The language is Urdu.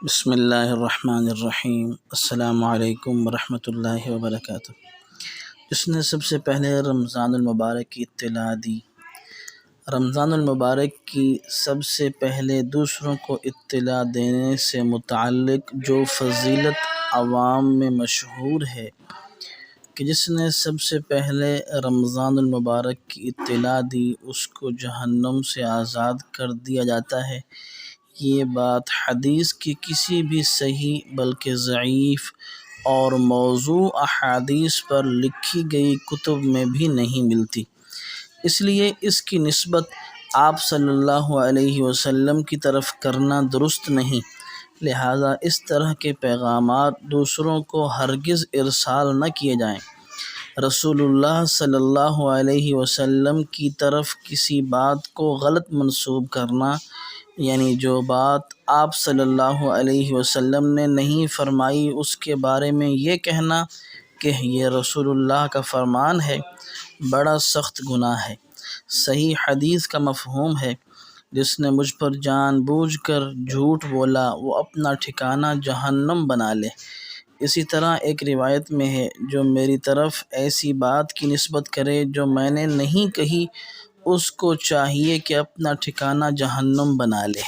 بسم اللہ الرحمن الرحیم۔ السلام علیکم ورحمۃ اللہ وبرکاتہ۔ جس نے سب سے پہلے رمضان المبارک کی اطلاع دی، رمضان المبارک کی سب سے پہلے دوسروں کو اطلاع دینے سے متعلق جو فضیلت عوام میں مشہور ہے کہ جس نے سب سے پہلے رمضان المبارک کی اطلاع دی اس کو جہنم سے آزاد کر دیا جاتا ہے، یہ بات حدیث کی کسی بھی صحیح بلکہ ضعیف اور موضوع احادیث پر لکھی گئی کتب میں بھی نہیں ملتی، اس لیے اس کی نسبت آپ صلی اللہ علیہ وسلم کی طرف کرنا درست نہیں، لہذا اس طرح کے پیغامات دوسروں کو ہرگز ارسال نہ کیے جائیں۔ رسول اللہ صلی اللہ علیہ وسلم کی طرف کسی بات کو غلط منسوب کرنا، یعنی جو بات آپ صلی اللہ علیہ وسلم نے نہیں فرمائی اس کے بارے میں یہ کہنا کہ یہ رسول اللہ کا فرمان ہے، بڑا سخت گناہ ہے۔ صحیح حدیث کا مفہوم ہے، جس نے مجھ پر جان بوجھ کر جھوٹ بولا وہ اپنا ٹھکانہ جہنم بنا لے۔ اسی طرح ایک روایت میں ہے، جو میری طرف ایسی بات کی نسبت کرے جو میں نے نہیں کہی اس کو چاہیے کہ اپنا ٹھکانہ جہنم بنا لے۔